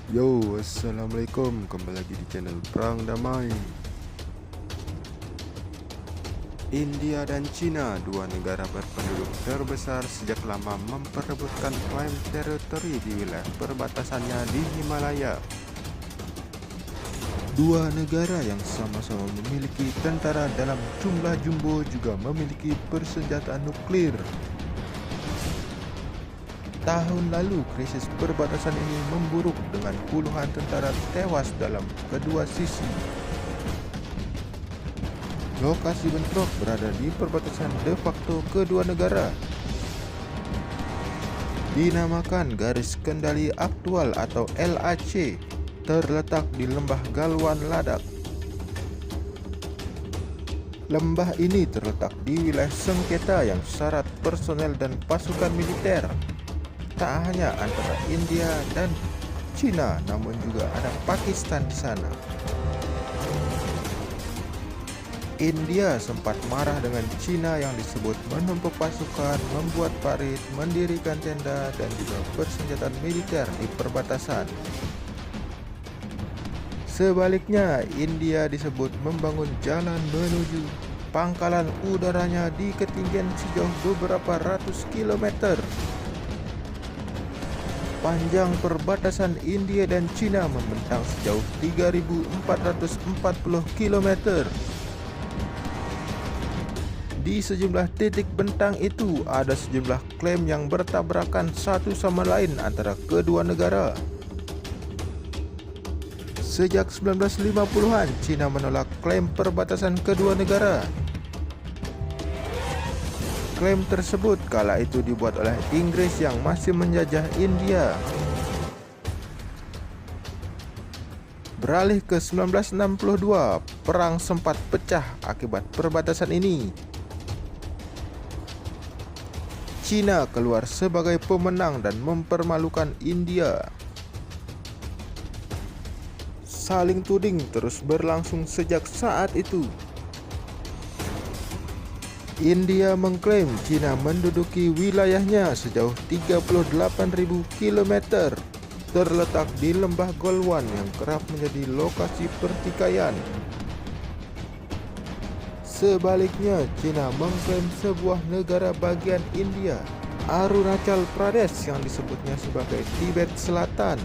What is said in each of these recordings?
Yo, assalamualaikum. Kembali lagi di channel Perang Damai. India dan Cina, dua negara berpenduduk terbesar sejak lama, memperebutkan klaim teritori di wilayah perbatasannya di Himalaya. Dua negara yang sama-sama memiliki tentara dalam jumlah jumbo juga memiliki persenjataan nuklir. Tahun lalu, krisis perbatasan ini memburuk dengan puluhan tentara tewas dalam kedua sisi. Lokasi bentrok berada di perbatasan de facto kedua negara. Dinamakan Garis Kendali Aktual atau LAC, terletak di Lembah Galwan Ladakh. Lembah ini terletak di wilayah sengketa yang syarat personel dan pasukan militer. Tak hanya antara India dan Cina, namun juga ada Pakistan di sana. India sempat marah dengan Cina yang disebut menumpuk pasukan, membuat parit, mendirikan tenda, dan juga persenjataan militer di perbatasan. Sebaliknya, India disebut membangun jalan menuju pangkalan udaranya di ketinggian sejauh beberapa ratus kilometer. Panjang perbatasan India dan Cina membentang sejauh 3.440 km. Di sejumlah titik bentang itu ada sejumlah klaim yang bertabrakan satu sama lain antara kedua negara. Sejak 1950-an, Cina menolak klaim perbatasan kedua negara. Klaim tersebut kala itu dibuat oleh Inggris yang masih menjajah India. Beralih ke 1962, perang sempat pecah akibat perbatasan ini. Cina keluar sebagai pemenang dan mempermalukan India. Saling tuding terus berlangsung sejak saat itu. India mengklaim Cina menduduki wilayahnya sejauh 38.000 km, terletak di Lembah Galwan yang kerap menjadi lokasi pertikaian. Sebaliknya, Cina mengklaim sebuah negara bagian India, Arunachal Pradesh, yang disebutnya sebagai Tibet Selatan.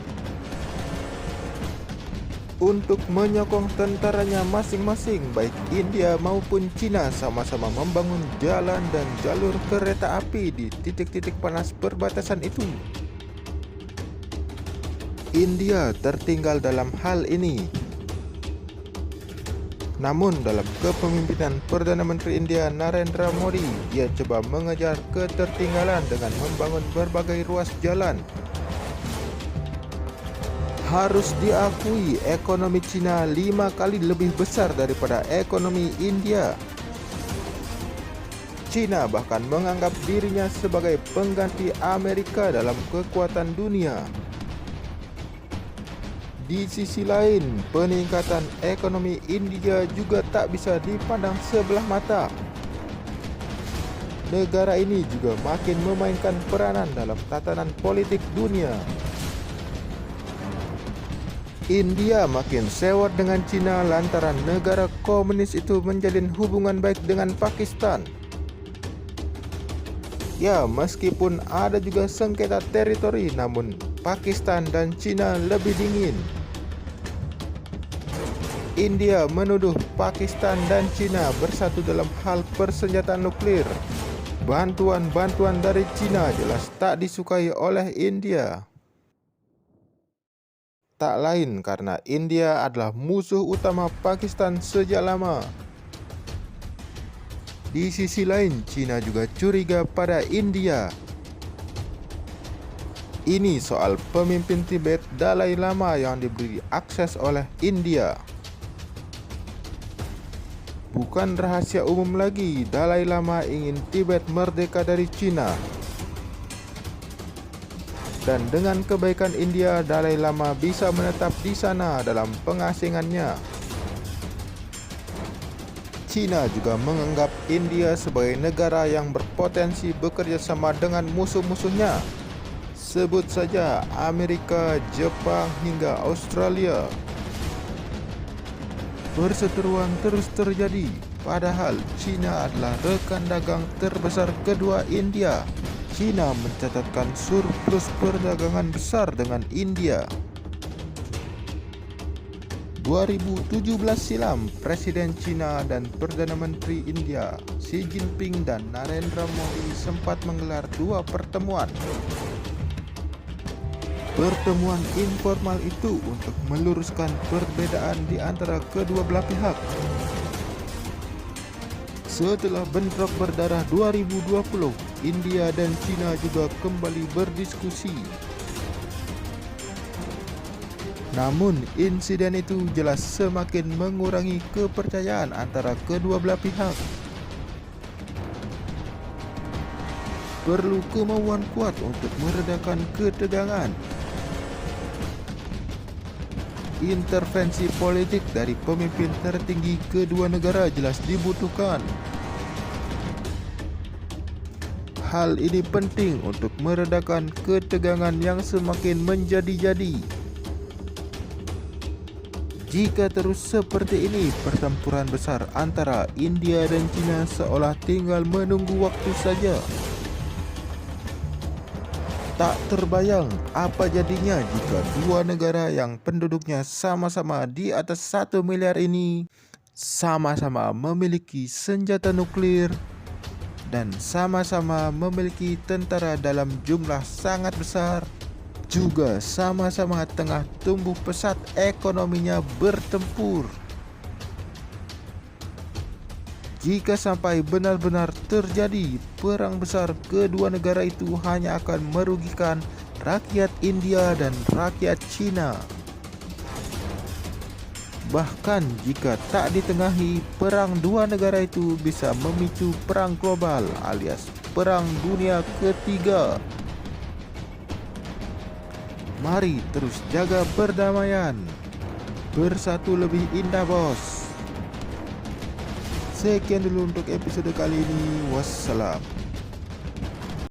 Untuk menyokong tentaranya masing-masing, baik India maupun Cina sama-sama membangun jalan dan jalur kereta api di titik-titik panas perbatasan itu. India tertinggal dalam hal ini. Namun dalam kepemimpinan Perdana Menteri India Narendra Modi, ia coba mengejar ketertinggalan dengan membangun berbagai ruas jalan. Harus diakui, ekonomi Cina 5 kali lebih besar daripada ekonomi India. Cina bahkan menganggap dirinya sebagai pengganti Amerika dalam kekuatan dunia. Di sisi lain, peningkatan ekonomi India juga tak bisa dipandang sebelah mata. Negara ini juga makin memainkan peranan dalam tatanan politik dunia. India makin sewot dengan Cina lantaran negara komunis itu menjalin hubungan baik dengan Pakistan. Ya, meskipun ada juga sengketa teritori, namun Pakistan dan Cina lebih dingin. India menuduh Pakistan dan Cina bersatu dalam hal persenjataan nuklir. Bantuan-bantuan dari Cina jelas tak disukai oleh India. Tak lain karena India adalah musuh utama Pakistan sejak lama. Di sisi lain, Cina juga curiga pada India. Ini soal pemimpin Tibet Dalai Lama yang diberi akses oleh India. Bukan rahasia umum lagi, Dalai Lama ingin Tibet merdeka dari Cina. Dan dengan kebaikan India, Dalai Lama bisa menetap di sana dalam pengasingannya. Cina juga menganggap India sebagai negara yang berpotensi bekerja sama dengan musuh-musuhnya. Sebut saja Amerika, Jepang hingga Australia. Perseteruan terus terjadi, padahal China adalah rekan dagang terbesar kedua India. China mencatatkan surplus perdagangan besar dengan India. 2017 silam, Presiden China dan Perdana Menteri India Xi Jinping dan Narendra Modi sempat menggelar dua pertemuan. Pertemuan informal itu untuk meluruskan perbedaan di antara kedua belah pihak. Setelah bentrok berdarah 2020, India dan China juga kembali berdiskusi. Namun, insiden itu jelas semakin mengurangi kepercayaan antara kedua belah pihak. Perlu kemauan kuat untuk meredakan ketegangan. Intervensi politik dari pemimpin tertinggi kedua negara jelas dibutuhkan. Hal ini penting untuk meredakan ketegangan yang semakin menjadi-jadi. Jika terus seperti ini, pertempuran besar antara India dan China seolah tinggal menunggu waktu saja. Tak terbayang apa jadinya jika dua negara yang penduduknya sama-sama di atas 1 miliar ini sama-sama memiliki senjata nuklir dan sama-sama memiliki tentara dalam jumlah sangat besar, juga sama-sama tengah tumbuh pesat ekonominya bertempur. Jika sampai benar-benar terjadi perang besar, kedua negara itu hanya akan merugikan rakyat India dan rakyat China. Bahkan jika tak ditengahi, perang dua negara itu bisa memicu perang global alias perang dunia ketiga. Mari terus jaga perdamaian. Bersatu lebih indah, bos. Sekian dulu untuk episode kali ini. Wassalam.